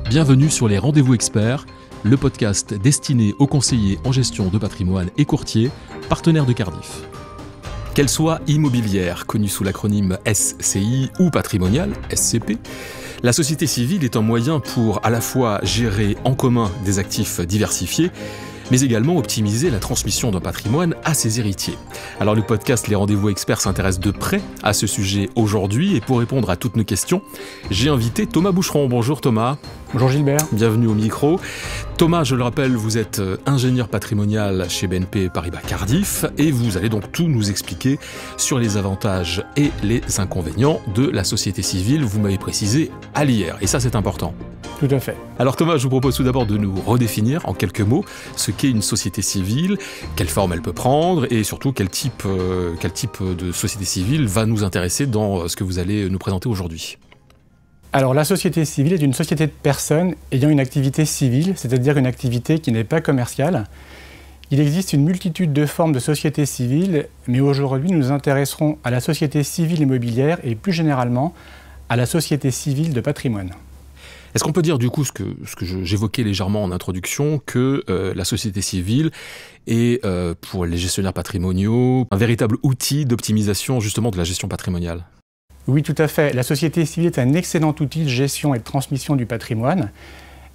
Bienvenue sur les Rendez-vous Experts, le podcast destiné aux conseillers en gestion de patrimoine et courtiers, partenaires de Cardif. Qu'elle soit immobilière, connue sous l'acronyme SCI, ou patrimoniale, SCP, la société civile est un moyen pour à la fois gérer en commun des actifs diversifiés, mais également optimiser la transmission d'un patrimoine à ses héritiers. Alors le podcast Les Rendez-vous Experts s'intéresse de près à ce sujet aujourd'hui, et pour répondre à toutes nos questions, j'ai invité Thomas Boucheron. Bonjour Thomas. Bonjour Gilbert. Bienvenue au micro. Thomas, je le rappelle, vous êtes ingénieur patrimonial chez BNP Paribas Cardif, et vous allez donc tout nous expliquer sur les avantages et les inconvénients de la société civile, vous m'avez précisé, à l'IR, et ça c'est important. Tout à fait. Alors Thomas, je vous propose tout d'abord de nous redéfinir en quelques mots ce qu'est une société civile, quelle forme elle peut prendre et surtout quel type de société civile va nous intéresser dans ce que vous allez nous présenter aujourd'hui. Alors la société civile est une société de personnes ayant une activité civile, c'est-à-dire une activité qui n'est pas commerciale. Il existe une multitude de formes de sociétés civiles, mais aujourd'hui nous nous intéresserons à la société civile immobilière et plus généralement à la société civile de patrimoine. Est-ce qu'on peut dire du coup ce que j'évoquais légèrement en introduction, que la société civile est pour les gestionnaires patrimoniaux un véritable outil d'optimisation justement de la gestion patrimoniale ? Oui, tout à fait. La société civile est un excellent outil de gestion et de transmission du patrimoine.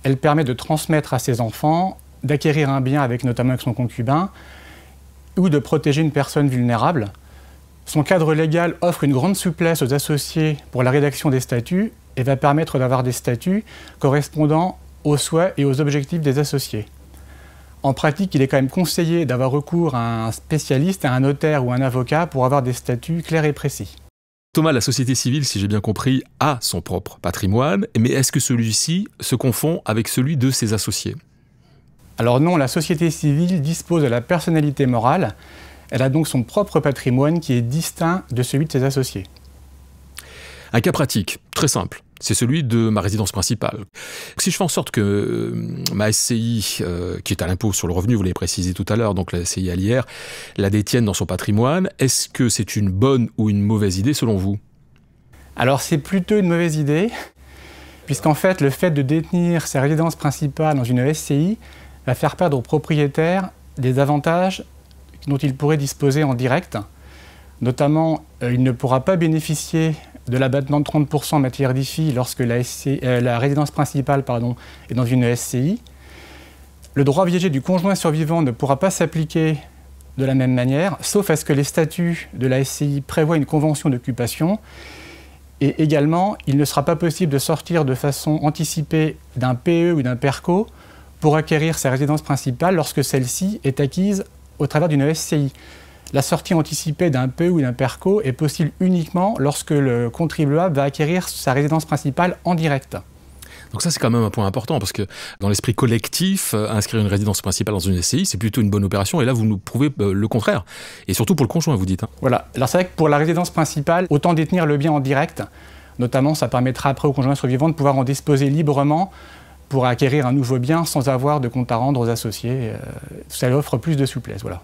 Elle permet de transmettre à ses enfants, d'acquérir un bien notamment avec son concubin, ou de protéger une personne vulnérable. Son cadre légal offre une grande souplesse aux associés pour la rédaction des statuts et va permettre d'avoir des statuts correspondant aux souhaits et aux objectifs des associés. En pratique, il est quand même conseillé d'avoir recours à un spécialiste, à un notaire ou un avocat pour avoir des statuts clairs et précis. Thomas, la société civile, si j'ai bien compris, a son propre patrimoine, mais est-ce que celui-ci se confond avec celui de ses associés ? Alors non, la société civile dispose de la personnalité morale. Elle a donc son propre patrimoine qui est distinct de celui de ses associés. Un cas pratique, très simple, c'est celui de ma résidence principale. Si je fais en sorte que ma SCI, qui est à l'impôt sur le revenu, vous l'avez précisé tout à l'heure, donc la SCI à l'IR, la détienne dans son patrimoine, est-ce que c'est une bonne ou une mauvaise idée selon vous ? Alors c'est plutôt une mauvaise idée, puisqu'en fait le fait de détenir sa résidence principale dans une SCI va faire perdre au propriétaire des avantages dont il pourrait disposer en direct. Notamment, il ne pourra pas bénéficier de l'abattement de 30% en matière d'IFI lorsque la résidence principale est dans une SCI. Le droit viager du conjoint survivant ne pourra pas s'appliquer de la même manière, sauf à ce que les statuts de la SCI prévoient une convention d'occupation. Et également, il ne sera pas possible de sortir de façon anticipée d'un PE ou d'un PERCO pour acquérir sa résidence principale lorsque celle-ci est acquise au travers d'une SCI. La sortie anticipée d'un PE ou d'un PERCO est possible uniquement lorsque le contribuable va acquérir sa résidence principale en direct. Donc ça, c'est quand même un point important, parce que dans l'esprit collectif, inscrire une résidence principale dans une SCI, c'est plutôt une bonne opération, et là, vous nous prouvez le contraire. Et surtout pour le conjoint, vous dites. Voilà. Alors c'est vrai que pour la résidence principale, autant détenir le bien en direct, notamment ça permettra après au conjoint survivant de pouvoir en disposer librement pour acquérir un nouveau bien sans avoir de compte à rendre aux associés. Ça offre plus de souplesse, voilà.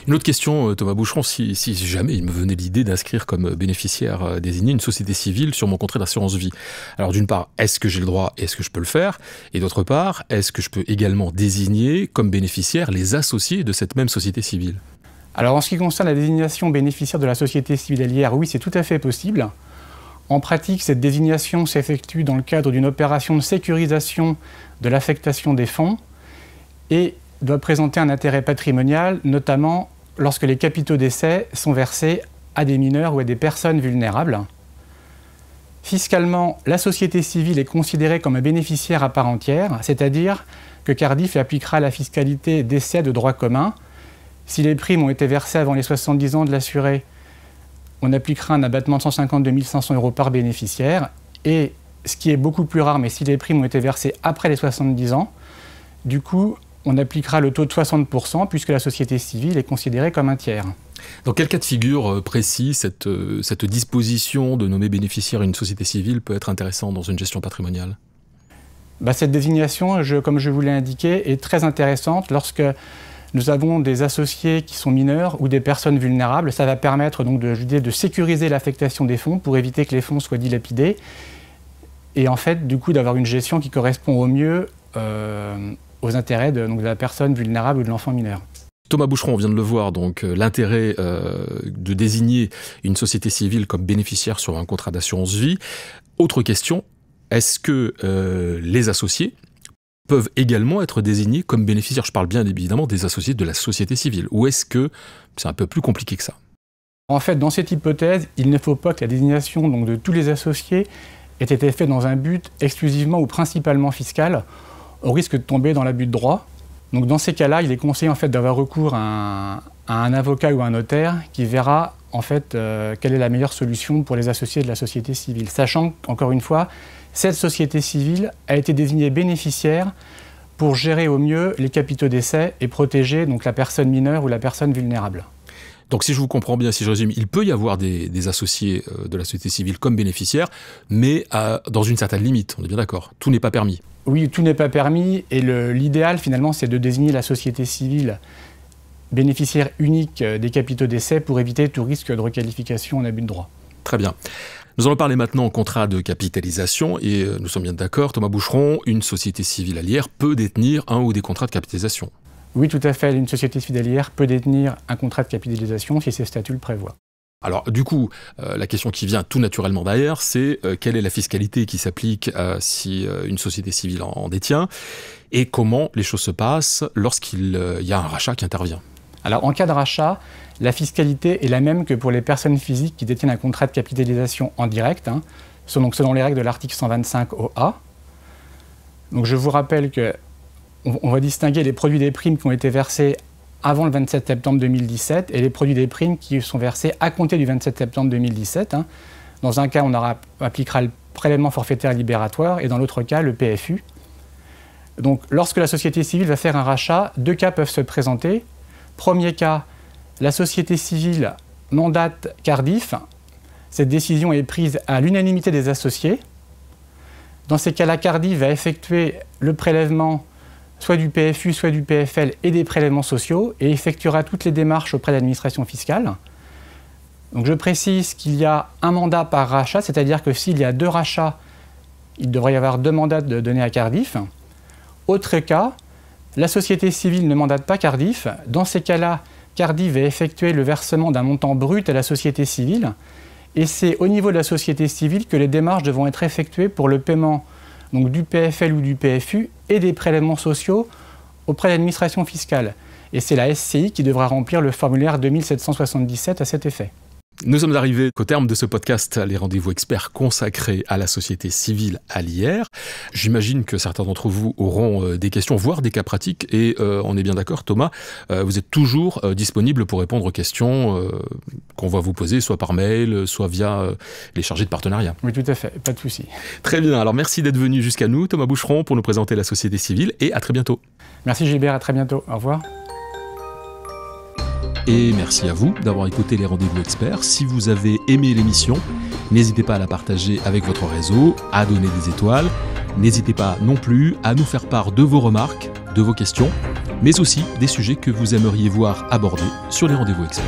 Une autre question, Thomas Boucheron, si jamais il me venait l'idée d'inscrire comme bénéficiaire désigné une société civile sur mon contrat d'assurance vie. Alors d'une part, est-ce que j'ai le droit et est-ce que je peux le faire ? Et d'autre part, est-ce que je peux également désigner comme bénéficiaires les associés de cette même société civile ? Alors en ce qui concerne la désignation bénéficiaire de la société civile à l'IR, oui, c'est tout à fait possible. En pratique, cette désignation s'effectue dans le cadre d'une opération de sécurisation de l'affectation des fonds et doit présenter un intérêt patrimonial, notamment lorsque les capitaux d'essai sont versés à des mineurs ou à des personnes vulnérables. Fiscalement, la société civile est considérée comme un bénéficiaire à part entière, c'est-à-dire que Cardif appliquera la fiscalité d'essai de droit commun. Si les primes ont été versées avant les 70 ans de l'assuré, on appliquera un abattement de 152 500 € par bénéficiaire. Et ce qui est beaucoup plus rare, mais si les primes ont été versées après les 70 ans, du coup, on appliquera le taux de 60% puisque la société civile est considérée comme un tiers. Dans quel cas de figure précis cette disposition de nommer bénéficiaire une société civile peut être intéressante dans une gestion patrimoniale ? Cette désignation, comme je vous l'ai indiqué, est très intéressante lorsque nous avons des associés qui sont mineurs ou des personnes vulnérables. Ça va permettre donc de sécuriser l'affectation des fonds pour éviter que les fonds soient dilapidés et en fait, du coup, d'avoir une gestion qui correspond au mieux aux intérêts de la personne vulnérable ou de l'enfant mineur. Thomas Boucheron, on vient de le voir, donc l'intérêt de désigner une société civile comme bénéficiaire sur un contrat d'assurance vie. Autre question, est-ce que les associés peuvent également être désignés comme bénéficiaires? Je parle bien évidemment des associés de la société civile. Ou est-ce que c'est un peu plus compliqué que ça? En fait, dans cette hypothèse, il ne faut pas que la désignation de tous les associés ait été faite dans un but exclusivement ou principalement fiscal, au risque de tomber dans l'abus de droit. Donc dans ces cas-là, il est conseillé en fait d'avoir recours à un avocat ou à un notaire qui verra en fait quelle est la meilleure solution pour les associés de la société civile, sachant qu'encore une fois, cette société civile a été désignée bénéficiaire pour gérer au mieux les capitaux décès et protéger donc la personne mineure ou la personne vulnérable. Donc si je vous comprends bien, si je résume, il peut y avoir des associés de la société civile comme bénéficiaires, mais dans une certaine limite, on est bien d'accord. Tout n'est pas permis. Oui, tout n'est pas permis, et l'idéal finalement c'est de désigner la société civile bénéficiaire unique des capitaux décès pour éviter tout risque de requalification en abus de droit. Très bien. Nous allons parler maintenant en contrat de capitalisation, et nous sommes bien d'accord, Thomas Boucheron, une société civile allière peut détenir un ou des contrats de capitalisation. Oui, tout à fait. Une société civile allière peut détenir un contrat de capitalisation si ses statuts le prévoient. Alors du coup, la question qui vient tout naturellement derrière, c'est quelle est la fiscalité qui s'applique si une société civile en détient, et comment les choses se passent lorsqu'il y a un rachat qui intervient. Alors en cas de rachat, la fiscalité est la même que pour les personnes physiques qui détiennent un contrat de capitalisation en direct, selon les règles de l'article 125 OA. Donc je vous rappelle qu'on va distinguer les produits des primes qui ont été versés avant le 27 septembre 2017 et les produits des primes qui sont versés à compter du 27 septembre 2017. Dans un cas, on appliquera le prélèvement forfaitaire libératoire et dans l'autre cas, le PFU. Donc lorsque la société civile va faire un rachat, deux cas peuvent se présenter. Premier cas, la société civile mandate Cardif. Cette décision est prise à l'unanimité des associés. Dans ces cas-là, Cardif va effectuer le prélèvement soit du PFU, soit du PFL et des prélèvements sociaux et effectuera toutes les démarches auprès de l'administration fiscale. Donc je précise qu'il y a un mandat par rachat, c'est-à-dire que s'il y a deux rachats, il devrait y avoir deux mandats donnés à Cardif. Autre cas, la société civile ne mandate pas Cardif. Dans ces cas-là, Cardif va effectuer le versement d'un montant brut à la société civile et c'est au niveau de la société civile que les démarches devront être effectuées pour le paiement donc du PFL ou du PFU et des prélèvements sociaux auprès de l'administration fiscale. Et c'est la SCI qui devra remplir le formulaire 2777 à cet effet. Nous sommes arrivés au terme de ce podcast, les rendez-vous experts consacrés à la société civile allière. J'imagine que certains d'entre vous auront des questions, voire des cas pratiques. Et on est bien d'accord, Thomas, vous êtes toujours disponible pour répondre aux questions qu'on va vous poser, soit par mail, soit via les chargés de partenariat. Oui, tout à fait, pas de souci. Très bien, alors merci d'être venu jusqu'à nous, Thomas Boucheron, pour nous présenter la société civile, et à très bientôt. Merci Gilbert, à très bientôt. Au revoir. Et merci à vous d'avoir écouté les rendez-vous experts. Si vous avez aimé l'émission, n'hésitez pas à la partager avec votre réseau, à donner des étoiles. N'hésitez pas non plus à nous faire part de vos remarques, de vos questions, mais aussi des sujets que vous aimeriez voir abordés sur les rendez-vous experts.